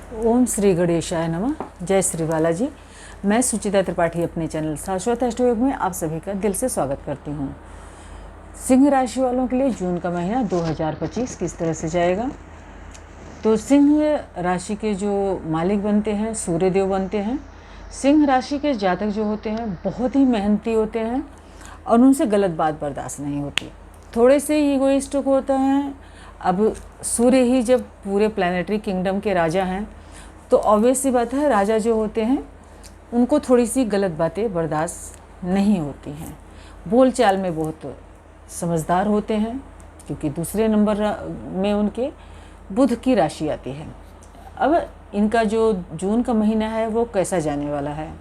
ओम श्री गणेशाय नमः। जय श्री बालाजी। मैं सुचिता त्रिपाठी अपने चैनल शाश्वत अष्टयोग में आप सभी का दिल से स्वागत करती हूँ। सिंह राशि वालों के लिए जून का महीना 2025 किस तरह से जाएगा। तो सिंह राशि के जो मालिक बनते हैं सूर्यदेव बनते हैं। सिंह राशि के जातक जो होते हैं बहुत ही मेहनती होते हैं और उनसे गलत बात बर्दाश्त नहीं होती, थोड़े से ईगोइस्टिक होते हैं। अब सूर्य ही जब पूरे प्लानिटरी किंगडम के राजा हैं तो ऑब्वियस सी बात है, राजा जो होते हैं उनको थोड़ी सी गलत बातें बर्दाश्त नहीं होती हैं। बोल चाल में बहुत समझदार होते हैं क्योंकि दूसरे नंबर में उनके बुध की राशि आती है। अब इनका जो जून का महीना है वो कैसा जाने वाला है,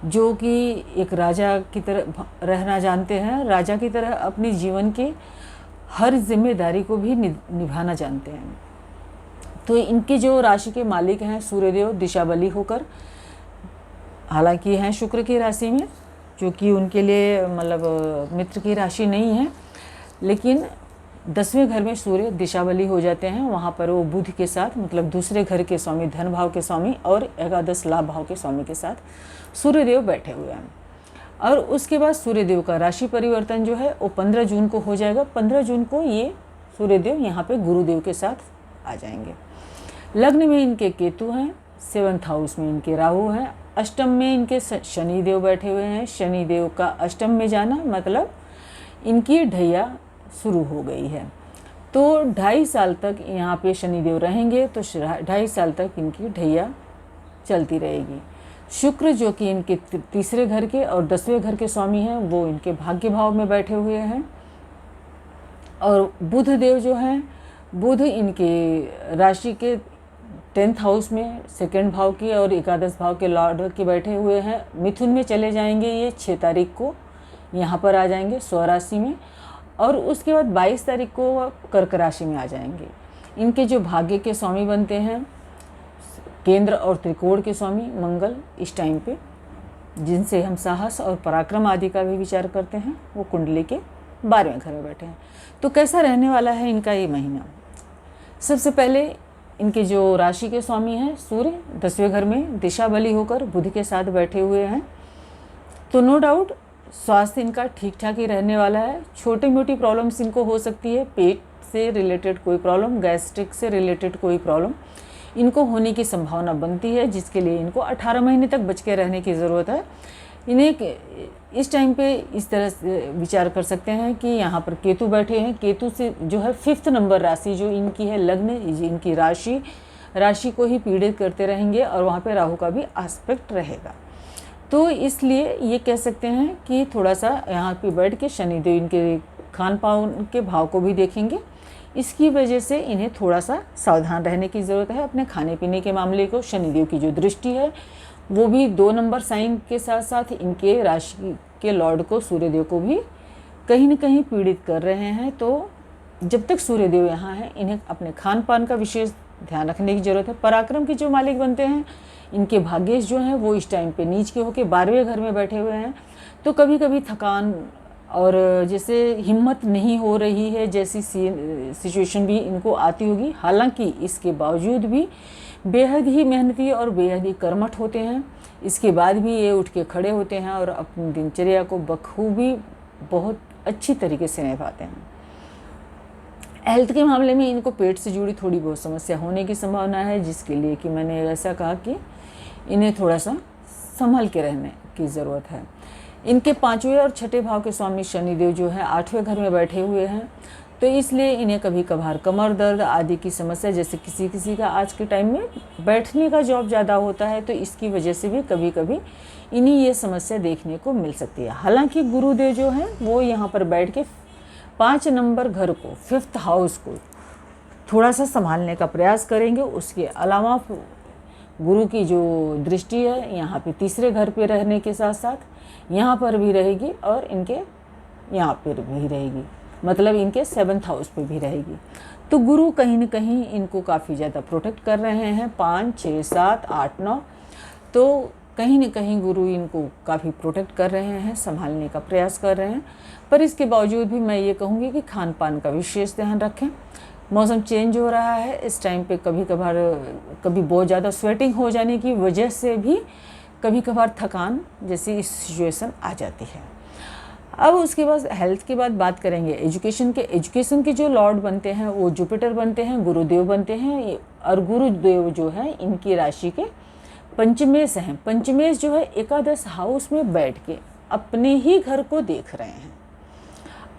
जो कि एक राजा की तरह रहना जानते हैं, राजा की तरह अपनी जीवन की हर जिम्मेदारी को भी निभाना जानते हैं। तो इनके जो राशि के मालिक हैं सूर्यदेव दिशा बली होकर, हालांकि हैं शुक्र की राशि में, जो कि उनके लिए मतलब मित्र की राशि नहीं है, लेकिन 10वें घर में सूर्य दिशा बली हो जाते हैं। वहाँ पर वो बुध के साथ मतलब दूसरे घर के स्वामी, धन भाव के स्वामी और एकादश लाभ भाव के स्वामी के साथ सूर्यदेव बैठे हुए हैं। और उसके बाद सूर्यदेव का राशि परिवर्तन जो है वो 15 जून को हो जाएगा। 15 जून को ये सूर्यदेव यहाँ पे गुरुदेव के साथ आ जाएंगे। लग्न में इनके केतु हैं, 7th हाउस में इनके राहु हैं, अष्टम में इनके शनिदेव बैठे हुए हैं। शनिदेव का अष्टम में जाना मतलब इनकी ढैया शुरू हो गई है। तो 2.5 साल तक यहाँ पे शनिदेव रहेंगे, तो 2.5 साल तक इनकी ढैया चलती रहेगी। शुक्र जो कि इनके तीसरे घर के और 10वें घर के स्वामी हैं वो इनके भाग्य भाव में बैठे हुए हैं। और बुध देव जो हैं, बुध इनके राशि के 10th हाउस में 2nd भाव की और एकादश भाव के लॉर्ड के बैठे हुए हैं। मिथुन में चले जाएंगे, ये 6 तारीख को यहाँ पर आ जाएंगे स्वराशि में, और उसके बाद 22 तारीख को कर्क राशि में आ जाएंगे। इनके जो भाग्य के स्वामी बनते हैं केंद्र और त्रिकोण के स्वामी मंगल इस टाइम पे, जिनसे हम साहस और पराक्रम आदि का भी विचार करते हैं, वो कुंडली के 12वें घर में बैठे हैं। तो कैसा रहने वाला है इनका ये महीना। सबसे पहले इनके जो राशि के स्वामी हैं सूर्य 10वें घर में दिशा बली होकर बुध के साथ बैठे हुए हैं। तो नो डाउट स्वास्थ्य इनका ठीक ठाक ही रहने वाला है। छोटी मोटी प्रॉब्लम्स इनको हो सकती है, पेट से रिलेटेड कोई प्रॉब्लम, गैस्ट्रिक से रिलेटेड कोई प्रॉब्लम इनको होने की संभावना बनती है, जिसके लिए इनको 18 महीने तक बच के रहने की ज़रूरत है। इन्हें इस टाइम पे इस तरह से विचार कर सकते हैं कि यहाँ पर केतु बैठे हैं। केतु से जो है 5th नंबर राशि जो इनकी है, लग्न इनकी राशि को ही पीड़ित करते रहेंगे और वहाँ पे राहु का भी एस्पेक्ट रहेगा। तो इसलिए ये कह सकते हैं कि थोड़ा सा यहाँ पे बैठ के शनिदेव इनके खान पान के भाव को भी देखेंगे। इसकी वजह से इन्हें थोड़ा सा सावधान रहने की ज़रूरत है अपने खाने पीने के मामले को। शनिदेव की जो दृष्टि है वो भी 2 नंबर साइन के साथ साथ इनके राशि के लॉर्ड को सूर्यदेव को भी कहीं न कहीं पीड़ित कर रहे हैं। तो जब तक सूर्यदेव यहाँ हैं इन्हें अपने खान पान का विशेष ध्यान रखने की ज़रूरत है। पराक्रम के जो मालिक बनते हैं इनके भाग्येश जो हैं वो इस टाइम पे नीच के होके 12वें घर में बैठे हुए हैं। तो कभी कभी थकान और जैसे हिम्मत नहीं हो रही है जैसी सिचुएशन भी इनको आती होगी। हालांकि इसके बावजूद भी बेहद ही मेहनती और बेहद ही कर्मठ होते हैं। इसके बाद भी ये उठ के खड़े होते हैं और अपनी दिनचर्या को बखूबी बहुत अच्छी तरीके से निभाते हैं। हेल्थ के मामले में इनको पेट से जुड़ी थोड़ी बहुत समस्या होने की संभावना है, जिसके लिए कि मैंने ऐसा कहा कि इन्हें थोड़ा सा संभल के रहने की ज़रूरत है। इनके 5वें और 6ठे भाव के स्वामी शनिदेव जो है 8वें घर में बैठे हुए हैं। तो इसलिए इन्हें कभी कभार कमर दर्द आदि की समस्या, जैसे किसी किसी का आज के टाइम में बैठने का जॉब ज़्यादा होता है, तो इसकी वजह से भी कभी कभी इन्हें ये समस्या देखने को मिल सकती है। हालांकि गुरुदेव जो हैं वो यहाँ पर बैठ के 5 नंबर घर को, 5th हाउस को थोड़ा सा संभालने का प्रयास करेंगे। उसके अलावा गुरु की जो दृष्टि है यहाँ पे तीसरे घर पे रहने के साथ साथ यहाँ पर भी रहेगी और इनके यहाँ पर भी रहेगी, मतलब इनके 7th हाउस पे भी रहेगी। तो गुरु कहीं न कहीं इनको काफ़ी ज़्यादा प्रोटेक्ट कर रहे हैं। 5, 6, 7, 8, 9 तो कहीं न कहीं गुरु इनको काफ़ी प्रोटेक्ट कर रहे हैं, संभालने का प्रयास कर रहे हैं। पर इसके बावजूद भी मैं ये कहूँगी कि खान पान का विशेष ध्यान रखें। मौसम चेंज हो रहा है, इस टाइम पे कभी बहुत ज़्यादा स्वेटिंग हो जाने की वजह से भी कभी कभार थकान जैसी सिचुएशन आ जाती है। अब उसके बाद हेल्थ के बाद बात करेंगे एजुकेशन के जो लॉर्ड बनते हैं वो जुपिटर बनते हैं, गुरुदेव बनते हैं, और गुरुदेव जो है इनकी राशि के पंचमेश हैं। पंचमेश जो है एकादश हाउस में बैठ के अपने ही घर को देख रहे हैं।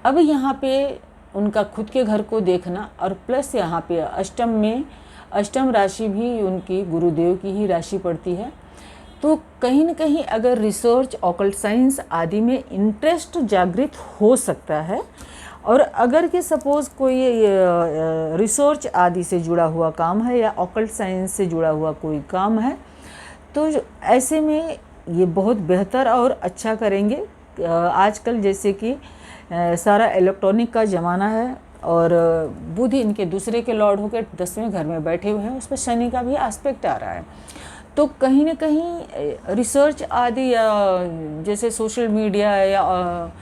अब यहाँ पे उनका खुद के घर को देखना और प्लस यहाँ पे अष्टम राशि भी उनकी गुरुदेव की ही राशि पड़ती है। तो कहीं न कहीं अगर रिसर्च, ऑकल्ट साइंस आदि में इंटरेस्ट जागृत हो सकता है, और अगर कि सपोज़ कोई रिसर्च आदि से जुड़ा हुआ काम है या ऑकल्ट साइंस से जुड़ा हुआ कोई काम है, तो ऐसे में ये बहुत बेहतर और अच्छा करेंगे। आजकल जैसे कि सारा इलेक्ट्रॉनिक का ज़माना है और बुध इनके दूसरे के लॉर्ड होकर 10वें घर में बैठे हुए हैं, उस पर शनि का भी एस्पेक्ट आ रहा है। तो कहीं ना कहीं रिसर्च आदि या जैसे सोशल मीडिया या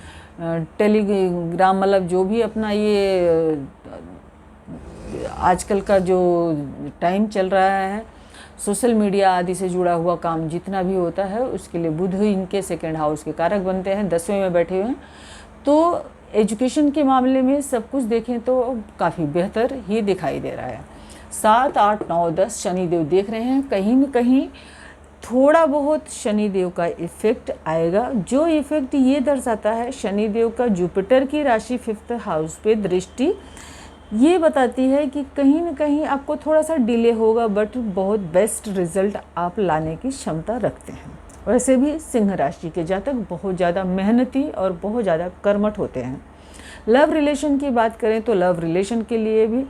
टेलीग्राम, मतलब जो भी अपना ये आजकल का जो टाइम चल रहा है, सोशल मीडिया आदि से जुड़ा हुआ काम जितना भी होता है उसके लिए बुध इनके सेकंड हाउस के कारक बनते हैं, 10वें में बैठे हुए हैं। तो एजुकेशन के मामले में सब कुछ देखें तो काफ़ी बेहतर ही दिखाई दे रहा है। 7, 8, 9, 10 शनिदेव देख रहे हैं, कहीं न कहीं थोड़ा बहुत शनिदेव का इफ़ेक्ट आएगा। जो इफ़ेक्ट ये दर्शाता है शनिदेव का जुपिटर की राशि 5th हाउस पे दृष्टि ये बताती है कि कहीं न कहीं आपको थोड़ा सा डिले होगा, बट बहुत बेस्ट रिजल्ट आप लाने की क्षमता रखते हैं। वैसे भी सिंह राशि के जातक बहुत ज़्यादा मेहनती और बहुत ज़्यादा कर्मठ होते हैं। लव रिलेशन की बात करें तो लव रिलेशन के लिए भी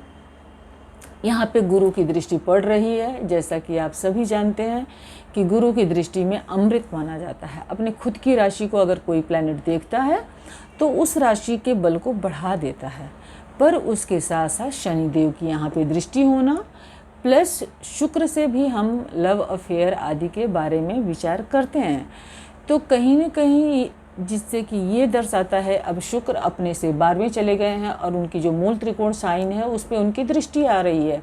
यहाँ पे गुरु की दृष्टि पड़ रही है। जैसा कि आप सभी जानते हैं कि गुरु की दृष्टि में अमृत माना जाता है। अपने खुद की राशि को अगर कोई प्लैनेट देखता है तो उस राशि के बल को बढ़ा देता है, पर उसके साथ साथ शनिदेव की यहाँ पे दृष्टि होना प्लस शुक्र से भी हम लव अफेयर आदि के बारे में विचार करते हैं। तो कहीं न कहीं जिससे कि ये दर्शाता है अब शुक्र अपने से 12वें चले गए हैं और उनकी जो मूल त्रिकोण साइन है उस पर उनकी दृष्टि आ रही है।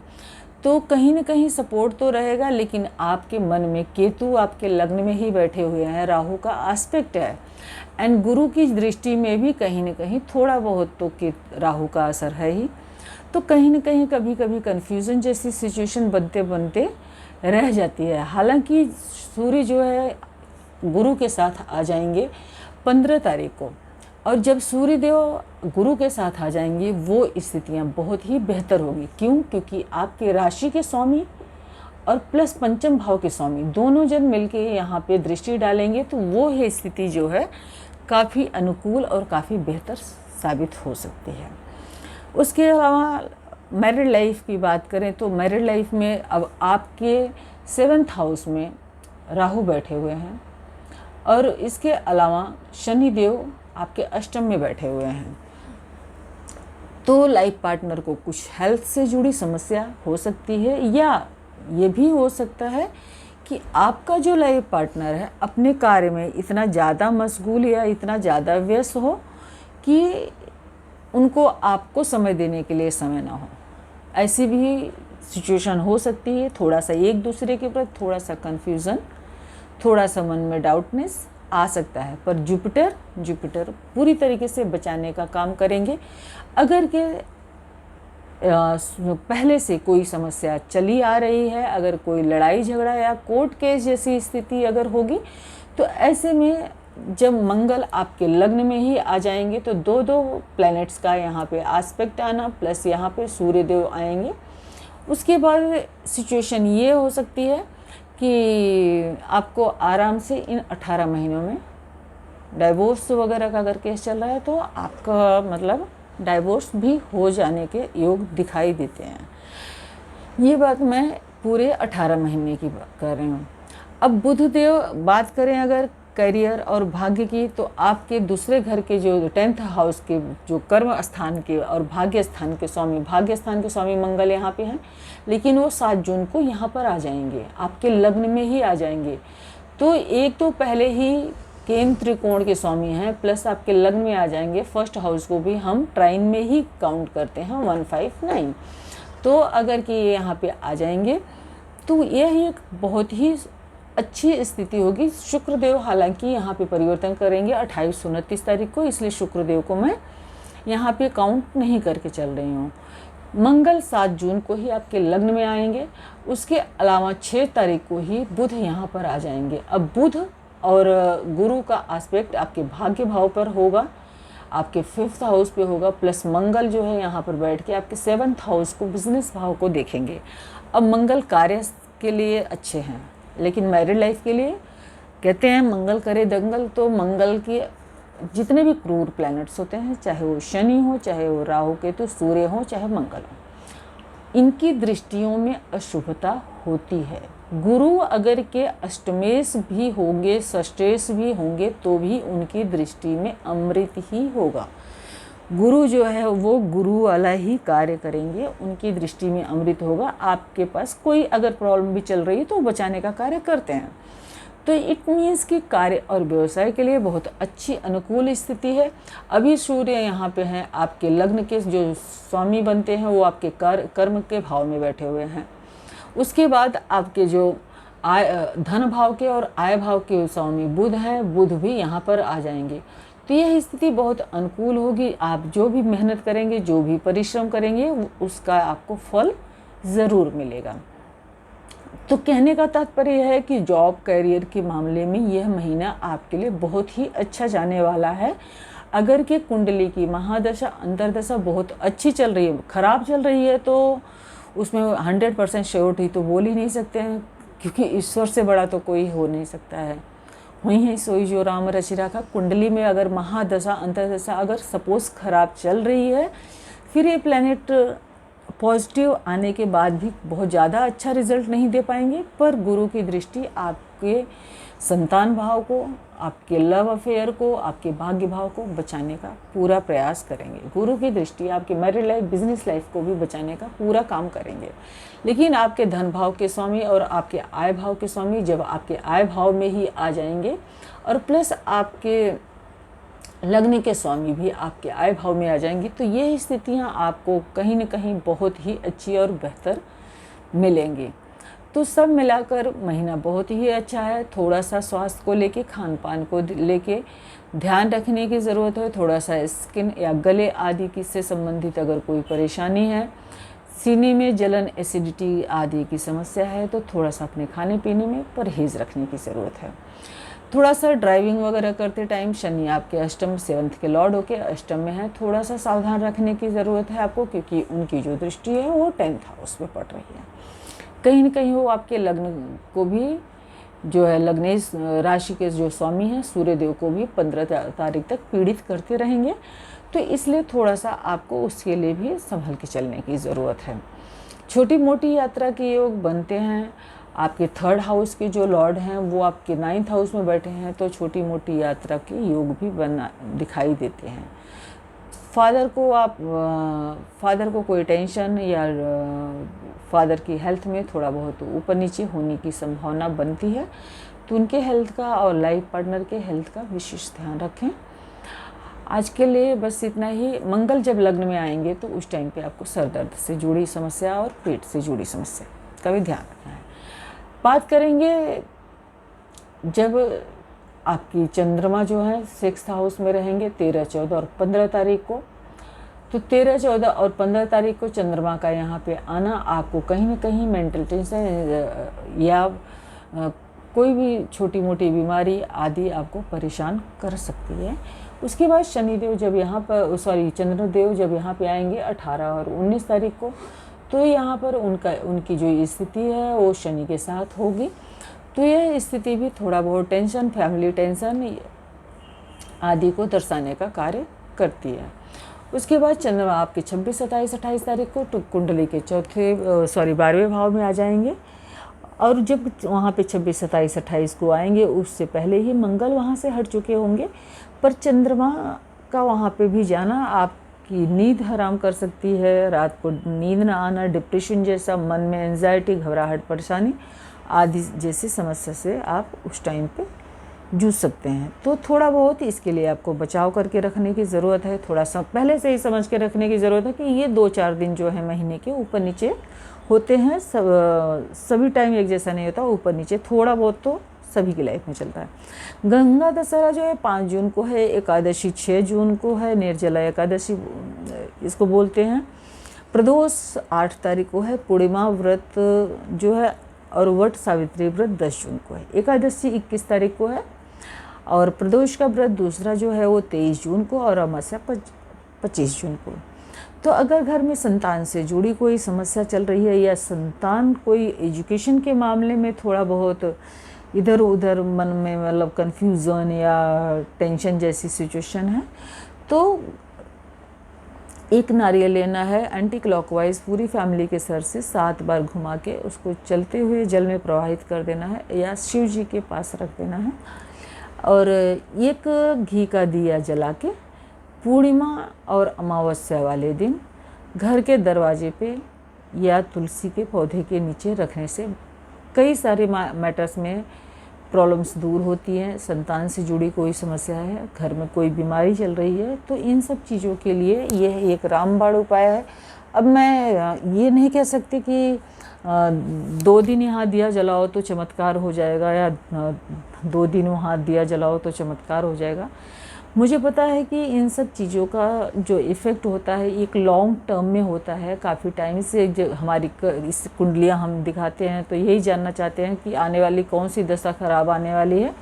तो कहीं न कहीं सपोर्ट तो रहेगा, लेकिन आपके मन में केतु आपके लग्न में ही बैठे हुए हैं, राहु का एस्पेक्ट है, एंड गुरु की दृष्टि में भी कहीं न कहीं थोड़ा बहुत तो राहु का असर है ही। तो कहीं न कहीं कभी कभी कन्फ्यूज़न जैसी सिचुएशन बनते बनते रह जाती है। हालांकि सूर्य जो है गुरु के साथ आ जाएंगे 15 तारीख को, और जब सूर्यदेव गुरु के साथ आ जाएंगे वो स्थितियाँ बहुत ही बेहतर होगी। क्यों? क्योंकि आपके राशि के स्वामी और प्लस पंचम भाव के स्वामी दोनों जन मिलके यहाँ पे दृष्टि डालेंगे, तो वो है स्थिति जो है काफ़ी अनुकूल और काफ़ी बेहतर साबित हो सकती है। उसके अलावा मैरिड लाइफ की बात करें तो मैरिड लाइफ में अब आपके 7th हाउस में राहु बैठे हुए हैं, और इसके अलावा शनिदेव आपके अष्टम में बैठे हुए हैं। तो लाइफ पार्टनर को कुछ हेल्थ से जुड़ी समस्या हो सकती है, या ये भी हो सकता है कि आपका जो लाइफ पार्टनर है अपने कार्य में इतना ज़्यादा मशगूल या इतना ज़्यादा व्यस्त हो कि उनको आपको समय देने के लिए समय ना हो। ऐसी भी सिचुएशन हो सकती है। थोड़ा सा एक दूसरे के प्रति थोड़ा सा कन्फ्यूज़न, थोड़ा सा मन में डाउटनेस आ सकता है, पर जुपिटर पूरी तरीके से बचाने का काम करेंगे। अगर के पहले से कोई समस्या चली आ रही है, अगर कोई लड़ाई झगड़ा या कोर्ट केस जैसी स्थिति अगर होगी, तो ऐसे में जब मंगल आपके लग्न में ही आ जाएंगे तो दो प्लैनेट्स का यहाँ पे एस्पेक्ट आना प्लस यहाँ पे सूर्यदेव आएंगे, उसके बाद सिचुएशन ये हो सकती है कि आपको आराम से इन 18 महीनों में डाइवोर्स वगैरह का अगर केस चल रहा है तो आपका मतलब डाइवोर्स भी हो जाने के योग दिखाई देते हैं। ये बात मैं पूरे 18 महीने की बात कर रही हूँ। अब बुध देव बात करें अगर करियर और भाग्य की, तो आपके दूसरे घर के जो 10th हाउस के जो कर्म स्थान के और भाग्य स्थान के स्वामी मंगल यहाँ पे हैं, लेकिन वो 7 जून को यहाँ पर आ जाएंगे, आपके लग्न में ही आ जाएंगे। तो एक तो पहले ही केंद्र त्रिकोण के स्वामी हैं, प्लस आपके लग्न में आ जाएंगे। 1st हाउस को भी हम ट्राइन में ही काउंट करते हैं 159। तो अगर कि ये यहाँ पे आ जाएंगे तो यह एक बहुत ही अच्छी स्थिति होगी। शुक्रदेव हालांकि यहाँ पे परिवर्तन करेंगे 28-29 तारीख को, इसलिए शुक्रदेव को मैं यहाँ पे काउंट नहीं करके चल रही हूँ। मंगल 7 जून को ही आपके लग्न में आएंगे। उसके अलावा 6 तारीख को ही बुध यहाँ पर आ जाएंगे। अब बुध और गुरु का एस्पेक्ट आपके भाग्य भाव पर होगा, आपके 5th हाउस पे होगा, प्लस मंगल जो है यहाँ पर बैठ के आपके 7th हाउस को, बिजनेस भाव को देखेंगे। अब मंगल कार्य के लिए अच्छे हैं, लेकिन मैरिड लाइफ के लिए कहते हैं मंगल करे दंगल। तो मंगल की जितने भी क्रूर प्लैनेट्स होते हैं, चाहे वो शनि हो, चाहे वो राहु केतु, सूर्य हो, चाहे मंगल हो, इनकी दृष्टियों में अशुभता होती है। गुरु अगर के अष्टमेश भी होंगे, षष्टेश भी होंगे, तो भी उनकी दृष्टि में अमृत ही होगा। गुरु जो है वो गुरु वाला ही कार्य करेंगे, उनकी दृष्टि में अमृत होगा। आपके पास कोई अगर प्रॉब्लम भी चल रही है तो बचाने का कार्य करते हैं। तो इट मीन्स कि कार्य और व्यवसाय के लिए बहुत अच्छी अनुकूल स्थिति है। अभी सूर्य यहाँ पे हैं, आपके लग्न के जो स्वामी बनते हैं वो आपके कर्म के भाव में बैठे हुए हैं। उसके बाद आपके जो धन भाव के और आय भाव के स्वामी बुध है, बुध भी यहाँ पर आ जाएंगे। तो यह स्थिति बहुत अनुकूल होगी। आप जो भी मेहनत करेंगे, जो भी परिश्रम करेंगे, उसका आपको फल ज़रूर मिलेगा। तो कहने का तात्पर्य यह है कि जॉब कैरियर के मामले में यह महीना आपके लिए बहुत ही अच्छा जाने वाला है। अगर कि कुंडली की महादशा अंतर्दशा बहुत अच्छी चल रही है, खराब चल रही है, तो उसमें 100% श्योरिटी तो बोल ही नहीं सकते हैं, क्योंकि ईश्वर से बड़ा तो कोई हो नहीं सकता है। वही है सोई जो राम रचि राखा। कुंडली में अगर महादशा अंतर्दशा अगर सपोज खराब चल रही है, फिर ये प्लैनेट पॉजिटिव आने के बाद भी बहुत ज़्यादा अच्छा रिजल्ट नहीं दे पाएंगे। पर गुरु की दृष्टि आपके संतान भाव को, आपके लव अफेयर को, आपके भाग्य भाव को बचाने का पूरा प्रयास करेंगे। गुरु की दृष्टि आपके मैरिड लाइफ, बिजनेस लाइफ को भी बचाने का पूरा काम करेंगे। लेकिन आपके धन भाव के स्वामी और आपके आय भाव के स्वामी जब आपके आय भाव में ही आ जाएंगे, और प्लस आपके लग्न के स्वामी भी आपके आय भाव में आ जाएंगी, तो ये स्थितियाँ आपको कहीं न कहीं बहुत ही अच्छी और बेहतर मिलेंगी। तो सब मिलाकर महीना बहुत ही अच्छा है। थोड़ा सा स्वास्थ्य को लेके, खान पान को लेके ध्यान रखने की ज़रूरत है। थोड़ा सा स्किन या गले आदि की से संबंधित अगर कोई परेशानी है, सीने में जलन, एसिडिटी आदि की समस्या है, तो थोड़ा सा अपने खाने पीने में परहेज़ रखने की ज़रूरत है। थोड़ा सा ड्राइविंग वगैरह करते टाइम शनि आपके अष्टम 7th के लॉर्ड होके अष्टम में है, थोड़ा सा सावधान रखने की ज़रूरत है आपको, क्योंकि उनकी जो दृष्टि है वो 10th हाउस में पड़ रही है। कहीं न कहीं वो आपके लग्न को भी जो है लग्नेश राशि के जो स्वामी हैं सूर्यदेव को भी 15 तारीख तक पीड़ित करते रहेंगे। तो इसलिए थोड़ा सा आपको उसके लिए भी संभल के चलने की ज़रूरत है। छोटी मोटी यात्रा के योग बनते हैं। आपके 3rd हाउस के जो लॉर्ड हैं वो आपके 9th हाउस में बैठे हैं, तो छोटी मोटी यात्रा के योग भी दिखाई देते हैं। फादर को कोई टेंशन या फादर की हेल्थ में थोड़ा बहुत ऊपर नीचे होने की संभावना बनती है, तो उनके हेल्थ का और लाइफ पार्टनर के हेल्थ का विशेष ध्यान रखें। आज के लिए बस इतना ही। मंगल जब लग्न में आएंगे तो उस टाइम पे आपको सर दर्द से जुड़ी समस्या और पेट से जुड़ी समस्या का भी ध्यान रखना है। बात करेंगे जब आपकी चंद्रमा जो है 6th हाउस में रहेंगे 13, 14 और 15 तारीख को। तो 13, 14 और 15 तारीख को चंद्रमा का यहाँ पे आना आपको कहीं ना कहीं मेंटल टेंशन या कोई भी छोटी मोटी बीमारी आदि आपको परेशान कर सकती है। उसके बाद शनिदेव जब यहाँ पर चंद्रदेव जब यहाँ पे आएंगे 18 और 19 तारीख को, तो यहाँ पर उनकी जो स्थिति है वो शनि के साथ होगी। तो यह स्थिति भी थोड़ा बहुत टेंशन, फैमिली टेंशन आदि को दर्शाने का कार्य करती है। उसके बाद चंद्रमा आपके 26, 27, 28 तारीख को तो कुंडली के 12वें भाव में आ जाएंगे। और जब वहाँ पे 26, 27, 28 को आएंगे, उससे पहले ही मंगल वहाँ से हट चुके होंगे। पर चंद्रमा का वहाँ पे भी जाना आपकी नींद हराम कर सकती है। रात को नींद ना आना, डिप्रेशन जैसा, मन में एंजाइटी, घबराहट, परेशानी आदि जैसी समस्या से आप उस टाइम पे जूझ सकते हैं। तो थोड़ा बहुत इसके लिए आपको बचाव करके रखने की ज़रूरत है, थोड़ा सा पहले से ही समझ के रखने की ज़रूरत है कि ये 2-4 दिन जो है महीने के ऊपर नीचे होते हैं। सभी टाइम एक जैसा नहीं होता, ऊपर नीचे थोड़ा बहुत तो सभी की लाइफ में चलता है। गंगा दशहरा जो है 5 जून को है, एकादशी 6 जून को है, निर्जला एकादशी इसको बोलते हैं। प्रदोष 8 तारीख को है, पूर्णिमा व्रत जो है और वट सावित्री व्रत 10 जून को है, एकादशी 21 तारीख को है और प्रदोष का व्रत दूसरा जो है वो 23 जून को और अमावस्या 25 जून को। तो अगर घर में संतान से जुड़ी कोई समस्या चल रही है या संतान कोई एजुकेशन के मामले में थोड़ा बहुत इधर उधर मन में मतलब कन्फ्यूज़न या टेंशन जैसी सिचुएशन है, तो एक नारियल लेना है, एंटी क्लॉकवाइज पूरी फैमिली के सर से 7 बार घुमा के उसको चलते हुए जल में प्रवाहित कर देना है या शिव जी के पास रख देना है और एक घी का दिया जला के पूर्णिमा और अमावस्या वाले दिन घर के दरवाजे पे या तुलसी के पौधे के नीचे रखने से कई सारे मैटर्स में प्रॉब्लम्स दूर होती हैं। संतान से जुड़ी कोई समस्या है, घर में कोई बीमारी चल रही है, तो इन सब चीज़ों के लिए यह एक रामबाण उपाय है। अब मैं ये नहीं कह सकती कि 2 दिन यहाँ दिया जलाओ तो चमत्कार हो जाएगा या 2 दिन वहाँ दिया जलाओ तो चमत्कार हो जाएगा। मुझे पता है कि इन सब चीज़ों का जो इफ़ेक्ट होता है एक लॉन्ग टर्म में होता है। काफ़ी टाइम से जो हमारी इस कुंडलियाँ हम दिखाते हैं तो यही जानना चाहते हैं कि आने वाली कौन सी दशा खराब आने वाली है,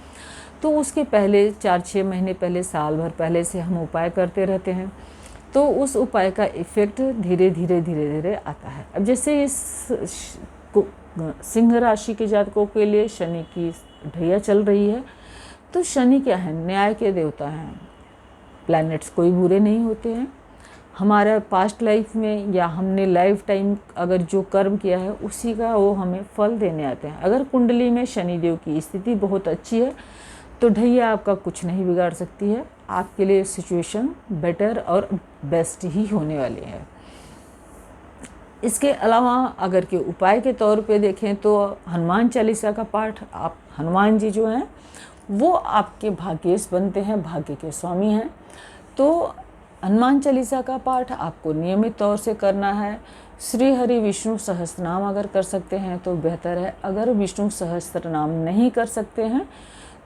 तो उसके पहले 4-6 महीने पहले, साल भर पहले से हम उपाय करते रहते हैं, तो उस उपाय का इफ़ेक्ट धीरे धीरे आता है। अब जैसे इस सिंह राशि के जातकों के लिए शनि की ढैया चल रही है, तो शनि क्या है? न्याय के देवता हैं। प्लैनेट्स कोई बुरे नहीं होते हैं। हमारा पास्ट लाइफ में या हमने लाइफ टाइम अगर जो कर्म किया है उसी का वो हमें फल देने आते हैं। अगर कुंडली में शनिदेव की स्थिति बहुत अच्छी है तो ढैया आपका कुछ नहीं बिगाड़ सकती है। आपके लिए सिचुएशन बेटर और बेस्ट ही होने वाली है। इसके अलावा अगर के उपाय के तौर पे देखें तो हनुमान चालीसा का पाठ, आप हनुमान जी जो हैं वो आपके भाग्येश बनते हैं, भाग्य के स्वामी हैं। तो हनुमान चालीसा का पाठ आपको नियमित तौर से करना है। श्री हरि विष्णु सहस्त्रनाम अगर कर सकते हैं तो बेहतर है। अगर विष्णु सहस्त्रनाम नहीं कर सकते हैं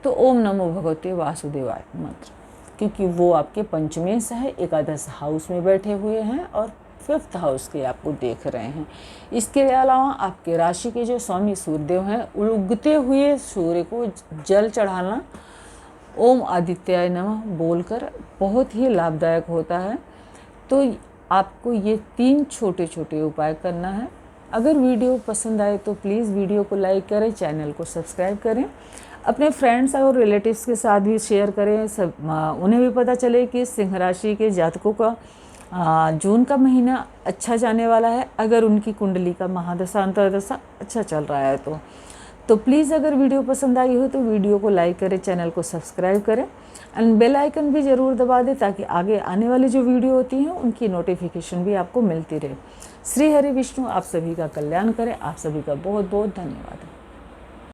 तो ओम नमो भगवते वासुदेवाय मंत्र, क्योंकि वो आपके पंचमेश है, एकादश हाउस में बैठे हुए हैं और 5th हाउस के आपको देख रहे हैं। इसके अलावा आपके राशि के जो स्वामी सूर्यदेव हैं, उगते हुए सूर्य को जल चढ़ाना ओम आदित्याय नमः बोलकर बहुत ही लाभदायक होता है। तो आपको ये 3 छोटे छोटे उपाय करना है। अगर वीडियो पसंद आए तो प्लीज़ वीडियो को लाइक करें, चैनल को सब्सक्राइब करें, अपने फ्रेंड्स और रिलेटिव्स के साथ भी शेयर करें। सब उन्हें भी पता चले कि सिंह राशि के जातकों का जून का महीना अच्छा जाने वाला है, अगर उनकी कुंडली का महादशा अंतर्दशा अच्छा चल रहा है तो प्लीज़ अगर वीडियो पसंद आई हो तो वीडियो को लाइक करें, चैनल को सब्सक्राइब करें एंड बेल आइकन भी ज़रूर दबा दें ताकि आगे आने वाली जो वीडियो होती हैं उनकी नोटिफिकेशन भी आपको मिलती रहे। श्री हरि विष्णु आप सभी का कल्याण करें। आप सभी का बहुत बहुत धन्यवाद।